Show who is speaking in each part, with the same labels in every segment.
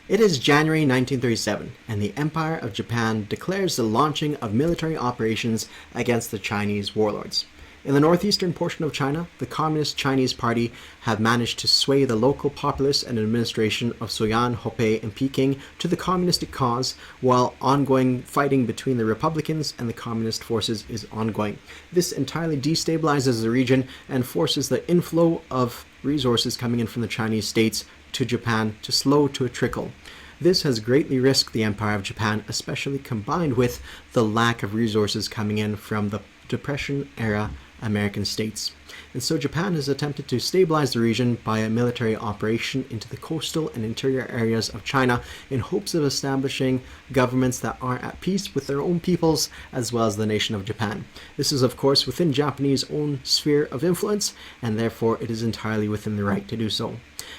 Speaker 1: It is January 1937, and the Empire of Japan declares the launching of military operations against the Chinese warlords. In the northeastern portion of China, the Communist Chinese Party have managed to sway the local populace and administration of Suiyuan, Hubei, and Peking to the communistic cause, while ongoing fighting between the Republicans and the Communist forces is ongoing. This entirely destabilizes the region and forces the inflow of resources coming in from the Chinese states to Japan to slow to a trickle. This has greatly risked the Empire of Japan, especially combined with the lack of resources coming in from the Depression-era American states. And so Japan has attempted to stabilize the region by a military operation into the coastal and interior areas of China in hopes of establishing governments that are at peace with their own peoples as well as the nation of Japan. This is of course within Japanese own sphere of influence, and therefore it is entirely within the right to do so.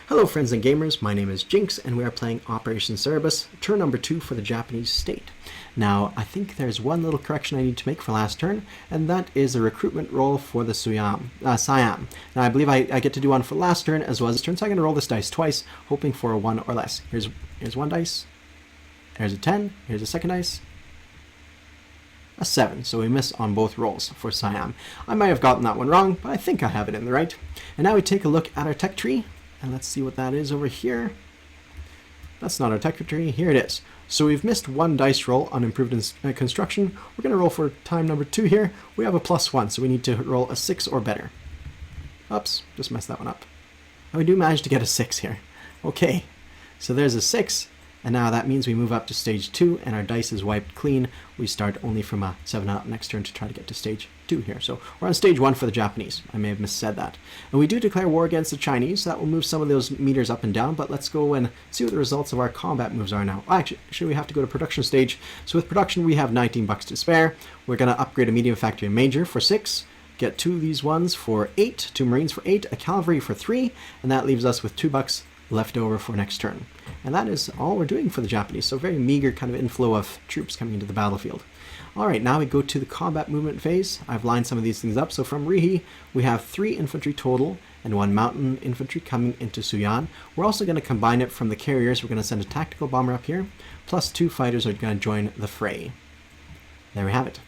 Speaker 1: Hello friends and gamers, my name is Jinx and we are playing Operation Cerberus, turn number 2 for the Japanese state. Now, I think there's one little correction I need to make for last turn, and that is a recruitment roll for the Siam. Now, I believe I get to do one for last turn as well as this turn, so I'm going to roll this dice twice, hoping for a 1 or less. Here's one dice, there's a 10, here's a second dice, a 7, so we miss on both rolls for Siam. I might have gotten that one wrong, but I think I have it in the right. And now we take a look at our tech tree, and let's see what that is over here. That's not our tech tree, here it is. So we've missed one dice roll on improved construction. We're going to roll for time number 2 here. We have a +1, so we need to roll a 6 or better. Oops, just messed that one up. And we do manage to get a 6 here. Okay, so there's a 6, and now that means we move up to stage 2, and our dice is wiped clean. We start only from a 7 up next turn to try to get to stage 2 here. So we're on stage 1 for the Japanese. I may have missaid that. And we do declare war against the Chinese. That will move some of those meters up and down, but let's go and see what the results of our combat moves are now. Actually, we have to go to production stage. So with production, we have 19 bucks to spare. We're going to upgrade a medium factory and major for 6. Get 2 of these ones for 8, 2 marines for 8, a cavalry for 3, and that leaves us with 2 bucks left over for next turn. And that is all we're doing for the Japanese, so very meager kind of inflow of troops coming into the battlefield. Alright, now we go to the combat movement phase. I've lined some of these things up. So from Rihi, we have 3 infantry total and 1 mountain infantry coming into Suiyuan. We're also going to combine it from the carriers. We're going to send a tactical bomber up here, plus 2 fighters are going to join the fray. There we have it.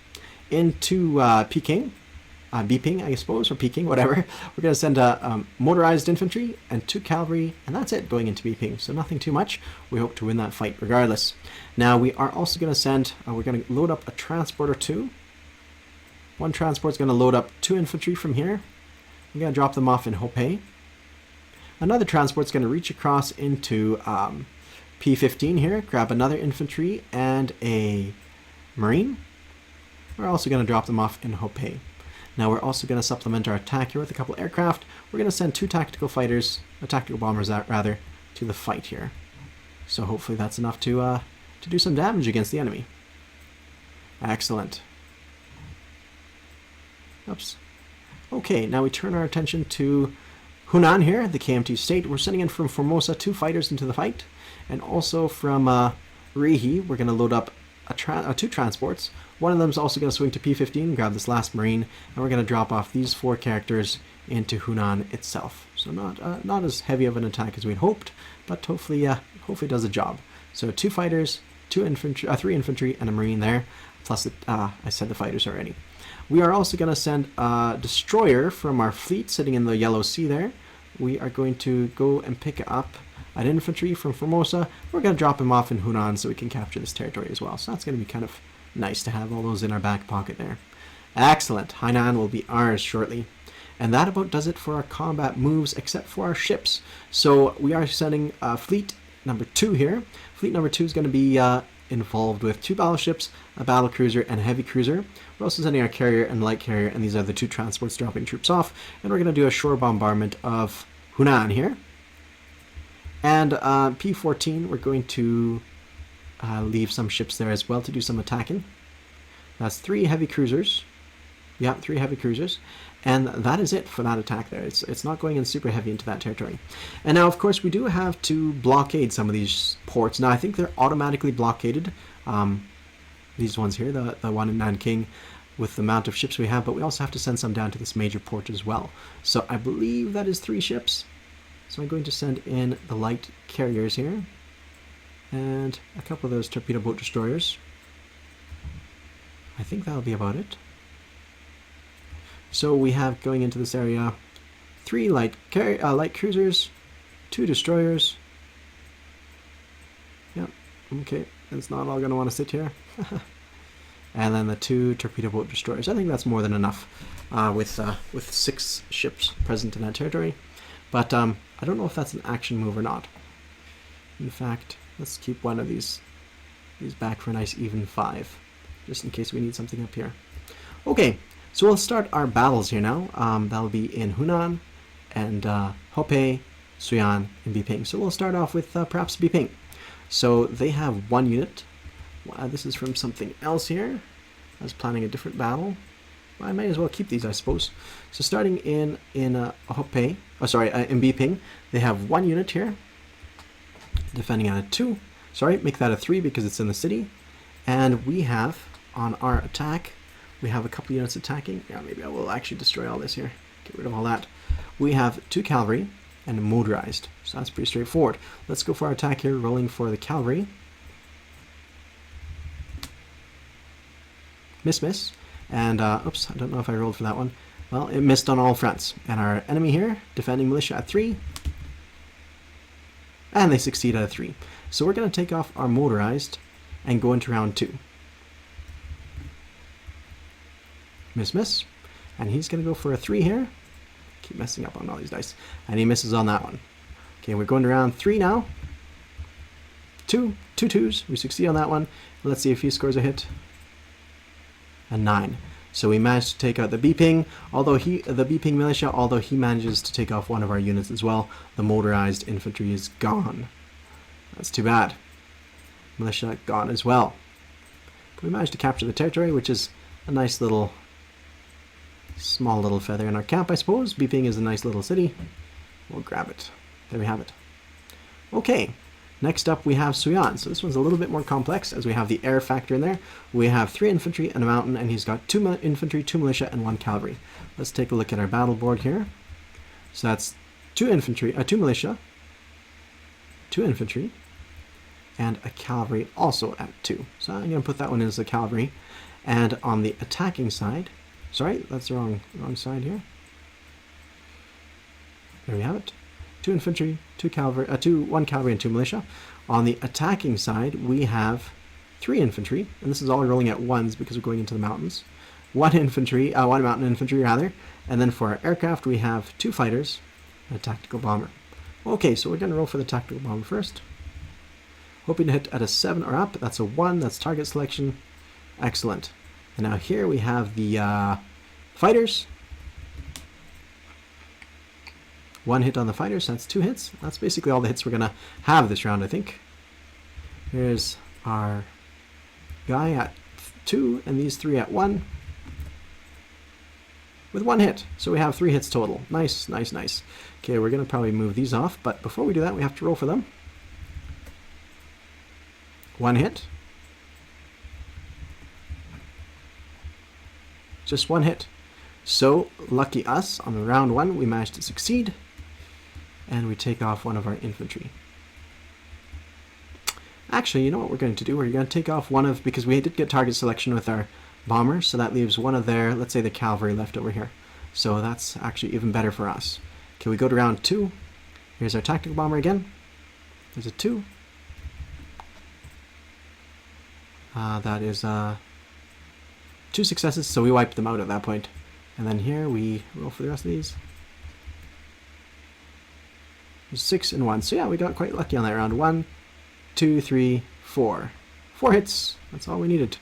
Speaker 1: Into Peking. Beeping, I suppose, or Peking, whatever. We're going to send motorized infantry and 2 cavalry, and that's it going into Beeping. So nothing too much. We hope to win that fight regardless. Now we are also going to send, we're going to load up a transport or 2. One transport is going to load up 2 infantry from here. We're going to drop them off in Hubei. Another transport is going to reach across into P15 here, grab another infantry and a marine. We're also going to drop them off in Hubei. Now we're also going to supplement our attack here with a couple aircraft. We're going to send 2 tactical fighters, tactical bombers rather, to the fight here. So hopefully that's enough to do some damage against the enemy. Excellent. Oops. Okay, now we turn our attention to Hunan here, the KMT state. We're sending in from Formosa 2 fighters into the fight. And also from Rihi, we're going to load up 2 transports. One of them is also going to swing to P15, grab this last marine, and we're going to drop off these 4 characters into Hunan itself. So not as heavy of an attack as we'd hoped, but hopefully it does the job. So 2 fighters, 3 infantry, and a marine there. Plus, I said the fighters already. We are also going to send a destroyer from our fleet sitting in the Yellow Sea there. We are going to go and pick up an infantry from Formosa. We're going to drop him off in Hunan so we can capture this territory as well. So that's going to be kind of nice to have all those in our back pocket there. Excellent. Hainan will be ours shortly. And that about does it for our combat moves, except for our ships. So we are sending fleet number 2 here. Fleet number 2 is going to be involved with 2 battleships, a battle cruiser, and a heavy cruiser. We're also sending our carrier and light carrier, and these are the 2 transports dropping troops off. And we're going to do a shore bombardment of Hunan here. And P14, we're going to leave some ships there as well to do some attacking. That's 3 heavy cruisers. Yeah, 3 heavy cruisers. And that is it for that attack there. It's not going in super heavy into that territory. And now, of course, we do have to blockade some of these ports. Now, I think they're automatically blockaded. These ones here, the one in Nanking, with the amount of ships we have. But we also have to send some down to this major port as well. So I believe that is 3 ships. So I'm going to send in the light carriers here. and a couple of those torpedo boat destroyers. I think that'll be about it. So we have, going into this area, 3 light cruisers, 2 destroyers. Yep, okay, it's not all going to want to sit here. And then the 2 torpedo boat destroyers. I think that's more than enough with 6 ships present in that territory. But I don't know if that's an action move or not. In fact, let's keep one of these back for a nice even 5, just in case we need something up here. Okay, so we'll start our battles here now. That'll be in Hunan and Hopei, Suyan, and Biping. So we'll start off with perhaps Biping. So they have 1 unit. This is from something else here. I was planning a different battle. I might as well keep these, I suppose. So starting in Hopei, in Biping, they have 1 unit here, defending at a 2. Sorry, make that a 3 because it's in the city. And we have, on our attack, we have a couple units attacking. Yeah, maybe I will actually destroy all this here. Get rid of all that. We have 2 cavalry and motorized. So that's pretty straightforward. Let's go for our attack here, rolling for the cavalry. Miss. And, oops, I don't know if I rolled for that one. Well, it missed on all fronts. And our enemy here, defending militia at 3. And they succeed at a 3. So we're going to take off our motorized and go into round 2. Miss. And he's going to go for a 3 here. Keep messing up on all these dice. And he misses on that one. Okay, we're going to round 3 now. 2 twos. We succeed on that one. Let's see if he scores a hit. A 9. So we managed to take out the Biping, the Biping militia, although he manages to take off one of our units as well. The motorized infantry is gone. That's too bad. Militia gone as well. But we managed to capture the territory, which is a nice little, small little feather in our cap, I suppose. Biping is a nice little city. We'll grab it. There we have it. Okay. Next up we have Suyan. So this one's a little bit more complex as we have the air factor in there. We have 3 infantry and a mountain, and he's got 2 infantry, 2 militia, and 1 cavalry. Let's take a look at our battle board here. So that's 2 infantry, 2 militia, 2 infantry, and a cavalry also at 2. So I'm going to put that one in as a cavalry. And on the attacking side, sorry, that's the wrong side here. There we have it. 2 infantry, 1 cavalry, and 2 militia. On the attacking side, we have 3 infantry, and this is all rolling at 1s because we're going into the mountains. 1 mountain infantry rather, and then for our aircraft we have 2 fighters and a tactical bomber. Okay, so we're going to roll for the tactical bomber first. Hoping to hit at a 7 or up. That's a 1. That's target selection. Excellent. And now here we have the fighters. 1 hit on the fighters, that's 2 hits. That's basically all the hits we're going to have this round, I think. Here's our guy at 2, and these 3 at 1. With 1 hit. So we have 3 hits total. Nice. Okay, we're going to probably move these off, but before we do that, we have to roll for them. 1 hit. Just 1 hit. So, lucky us, on round 1, we managed to succeed. And we take off one of our infantry. Actually, you know what we're going to do? We're going to take off one of, because we did get target selection with our bomber, so that leaves one of their, let's say the cavalry left over here. So that's actually even better for us. Okay, we go to round 2. Here's our tactical bomber again. There's a 2. That is 2 successes, so we wiped them out at that point. And then here we roll for the rest of these. 6 and 1. So yeah, we got quite lucky on that round. 1, 2, 3, 4. 4 hits. That's all we needed.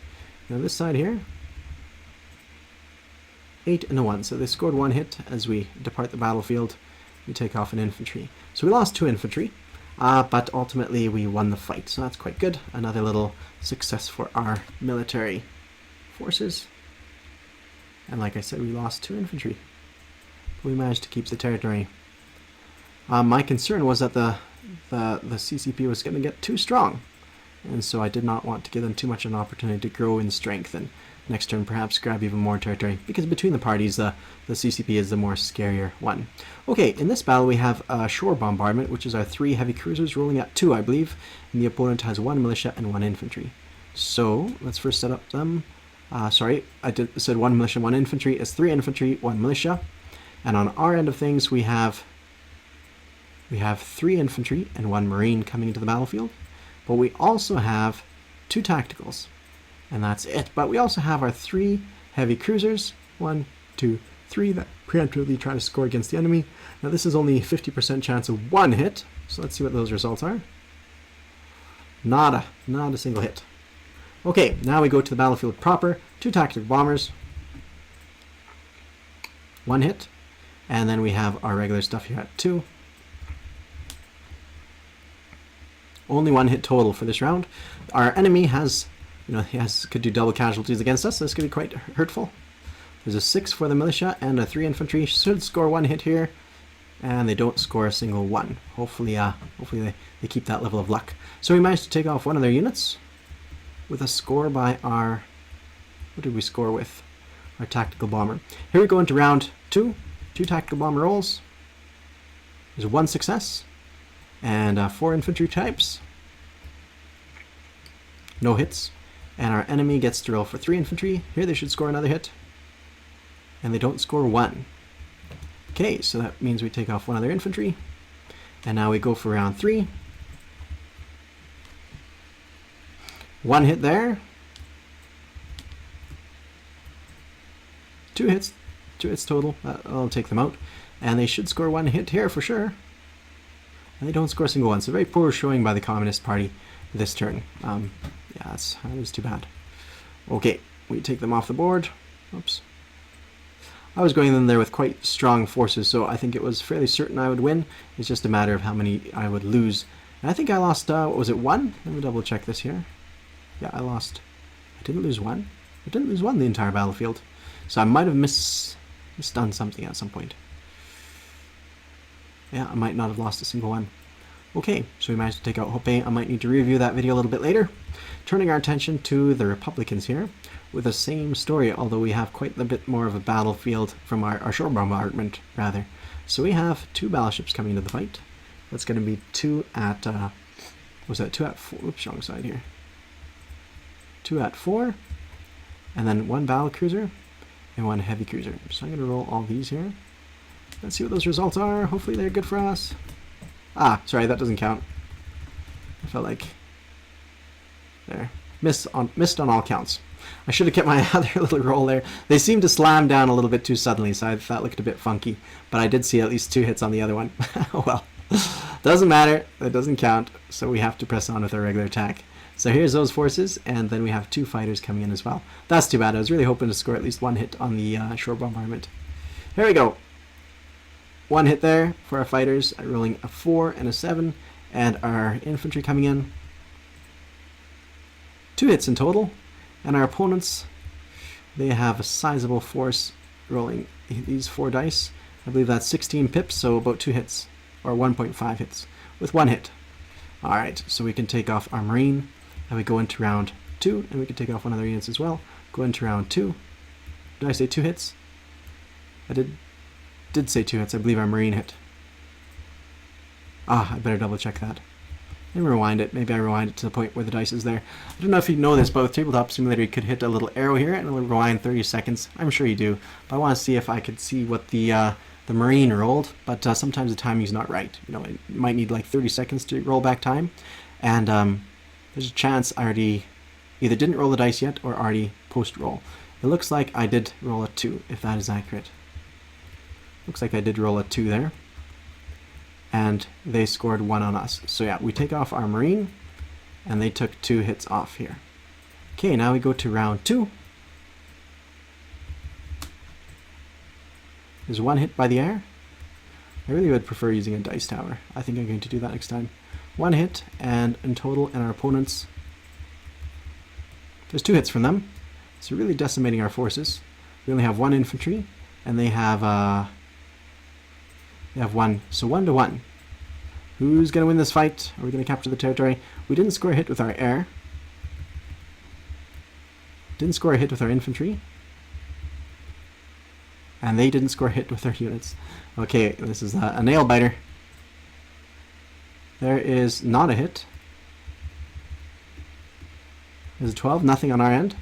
Speaker 1: Now this side here, 8 and a 1. So they scored 1 hit as we depart the battlefield. We take off an infantry. So we lost 2 infantry, but ultimately we won the fight. So that's quite good. Another little success for our military forces. And like I said, we lost 2 infantry. We managed to keep the territory. My concern was that the CCP was going to get too strong, and so I did not want to give them too much of an opportunity to grow in strength and next turn perhaps grab even more territory, because between the parties the CCP is the more scarier one. Okay, in this battle we have a shore bombardment, which is our 3 heavy cruisers rolling at 2, I believe, and the opponent has 1 militia and 1 infantry. So let's first set up them. Sorry, I said 1 militia, 1 infantry. It's 3 infantry, 1 militia. And on our end of things, we have 3 infantry and 1 marine coming into the battlefield. But we also have 2 tacticals, and that's it. But we also have our 3 heavy cruisers, 1, 2, 3, that preemptively try to score against the enemy. Now this is only 50% chance of 1 hit, so let's see what those results are. Not a single hit. Okay, now we go to the battlefield proper. 2 tactical bombers, 1 hit, and then we have our regular stuff here at 2. Only 1 hit total for this round. Our enemy has, could do double casualties against us, so this could be quite hurtful. There's a 6 for the militia and a 3 infantry. Should score 1 hit here, and they don't score a single 1. Hopefully they keep that level of luck. So we managed to take off one of their units with a score by our, what did we score with? Our tactical bomber. Here we go into round 2. 2 tactical bomber rolls. There's 1 success and 4 infantry types. No hits. And our enemy gets to roll for 3 infantry. Here they should score another hit. And they don't score 1. Okay, so that means we take off one of their infantry. And now we go for round 3. 1 hit there. 2 hits. 2 hits total. I'll take them out. And they should score 1 hit here for sure. And they don't score a single 1. So very poor showing by the Communist Party this turn. Yeah, that was too bad. Okay, we take them off the board. Oops. I was going in there with quite strong forces, so I think it was fairly certain I would win. It's just a matter of how many I would lose. And I think I lost, what was it, 1? Let me double check this here. Yeah, I didn't lose 1. I didn't lose 1 the entire battlefield. So I might have misdone something at some point. Yeah, I might not have lost a single 1. Okay, so we managed to take out Hope. I might need to review that video a little bit later. Turning our attention to the Republicans here, with the same story, although we have quite a bit more of a battlefield from our shore bombardment, rather. So we have 2 battleships coming into the fight. That's going to be 2 at, was that 2 at 4? Oops, wrong side here. 2 at 4, and then 1 battle cruiser and 1 heavy cruiser. So I'm going to roll all these here. Let's see what those results are. Hopefully they're good for us. Ah, sorry, that doesn't count. I felt like there. Missed on all counts. I should have kept my other little roll there. They seemed to slam down a little bit too suddenly, so that looked a bit funky. But I did see at least 2 hits on the other one. Well, doesn't matter. That doesn't count. So we have to press on with our regular attack. So here's those forces, and then we have 2 fighters coming in as well. That's too bad. I was really hoping to score at least 1 hit on the shore bombardment. Here we go. 1 hit there for our fighters, rolling a 4 and a 7, and our infantry coming in. 2 hits in total, and our opponents, they have a sizable force rolling these 4 dice. I believe that's 16 pips, so about 2 hits, or 1.5 hits, with 1 hit. Alright, so we can take off our marine, and we go into round 2, and we can take off one of their units as well. Go into round 2. Did I say 2 hits? I did say 2 hits. I believe our marine hit. Ah, I better double check that. And rewind it. Maybe I rewind it to the point where the dice is there. I don't know if you know this, but with Tabletop Simulator you could hit a little arrow here and it'll rewind 30 seconds. I'm sure you do. But I want to see if I could see what the marine rolled. But sometimes the timing's not right. You might need like 30 seconds to roll back time. And there's a chance I already either didn't roll the dice yet or already post-roll. It looks like I did roll a 2, if that is accurate. Looks like I did roll a 2 there. And they scored 1 on us. So yeah, we take off our marine, and they took 2 hits off here. Okay, now we go to round 2. There's 1 hit by the air. I really would prefer using a dice tower. I think I'm going to do that next time. 1 hit, and in total, and our opponents, there's 2 hits from them. So really decimating our forces. We only have 1 infantry, and they have 1. So 1 to 1. Who's going to win this fight? Are we going to capture the territory? We didn't score a hit with our air. Didn't score a hit with our infantry. And they didn't score a hit with their units. Okay, this is a nail biter. There is not a hit. There's a 12, nothing on our end.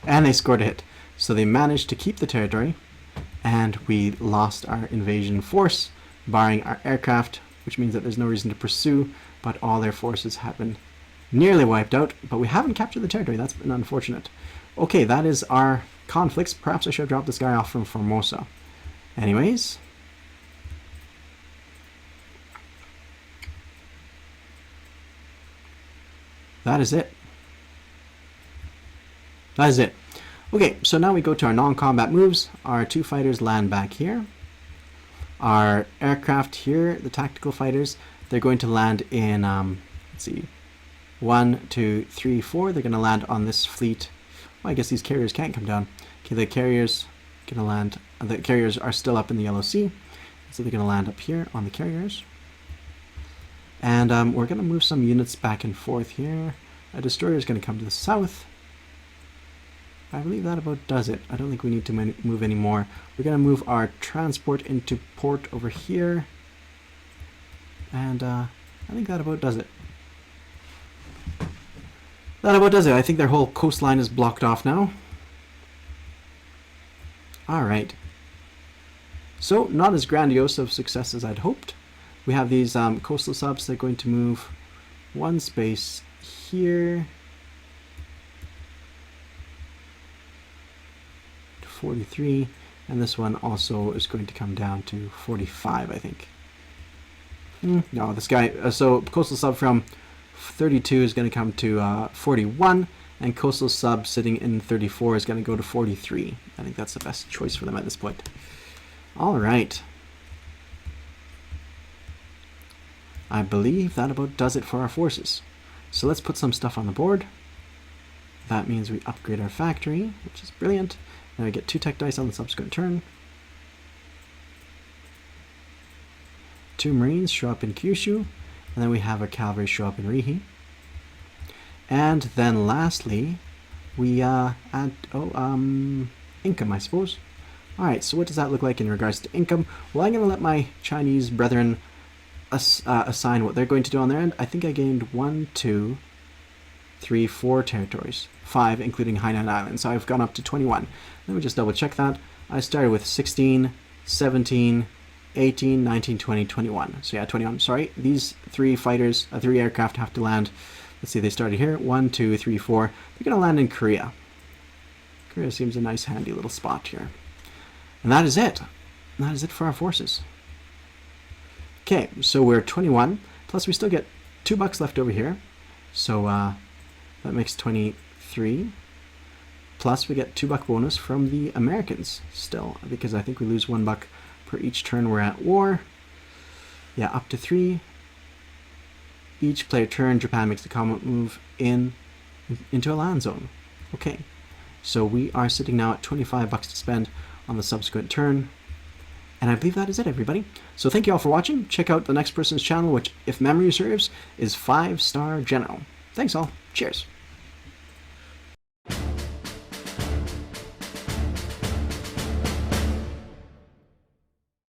Speaker 1: And they scored a hit. So they managed to keep the territory, and we lost our invasion force, barring our aircraft, which means that there's no reason to pursue, but all their forces have been nearly wiped out, but we haven't captured the territory. That's been unfortunate. Okay, that is our conflicts. Perhaps I should have dropped this guy off from Formosa. Anyways. That is it. That is it. Okay, so now we go to our non-combat moves. Our 2 fighters land back here. Our aircraft here, the tactical fighters, they're going to land in, let's see, 1, 2, 3, 4. They're going to land on this fleet. Well, I guess these carriers can't come down. Okay, the carriers going to land. The carriers are still up in the Yellow Sea, so they're going to land up here on the carriers. And we're going to move some units back and forth here. A destroyer is going to come to the south. I believe that about does it. I don't think we need to move any more. We're going to move our transport into port over here. And I think that about does it. That about does it. I think their whole coastline is blocked off now. Alright. So, not as grandiose of success as I'd hoped. We have these coastal subs. They're going to move one space here. 43, and this one also is going to come down to 45, I think. No, this guy, so coastal sub from 32 is going to come to 41, and coastal sub sitting in 34 is going to go to 43. I think that's the best choice for them at this point. All right. I believe that about does it for our forces. So let's put some stuff on the board. That means we upgrade our factory, which is brilliant. Now we get 2 tech dice on the subsequent turn. 2 Marines show up in Kyushu, and then we have our cavalry show up in Rihi. And then lastly, we add income, I suppose. Alright, so what does that look like in regards to income? Well, I'm going to let my Chinese brethren assign what they're going to do on their end. I think I gained 1, 2, 3, 4 territories. 5, including Hainan Island. So I've gone up to 21. Let me just double check that. I started with 16, 17, 18, 19, 20, 21. So yeah, 21. Sorry, these 3 fighters, 3 aircraft have to land. Let's see, they started here. 1, 2, 3, 4. They're going to land in Korea. Korea seems a nice, handy little spot here. And that is it. That is it for our forces. Okay, so we're 21. Plus we still get $2 left over here. So that makes 23. Plus we get $2 bonus from the Americans still, because I think we lose $1 per each turn we're at war. Yeah, up to 3. Each player turn, Japan makes the combat move into a land zone. Okay, so we are sitting now at $25 to spend on the subsequent turn. And I believe that is it, everybody. So thank you all for watching. Check out the next person's channel, which, if memory serves, is 5-Star General. Thanks all. Cheers.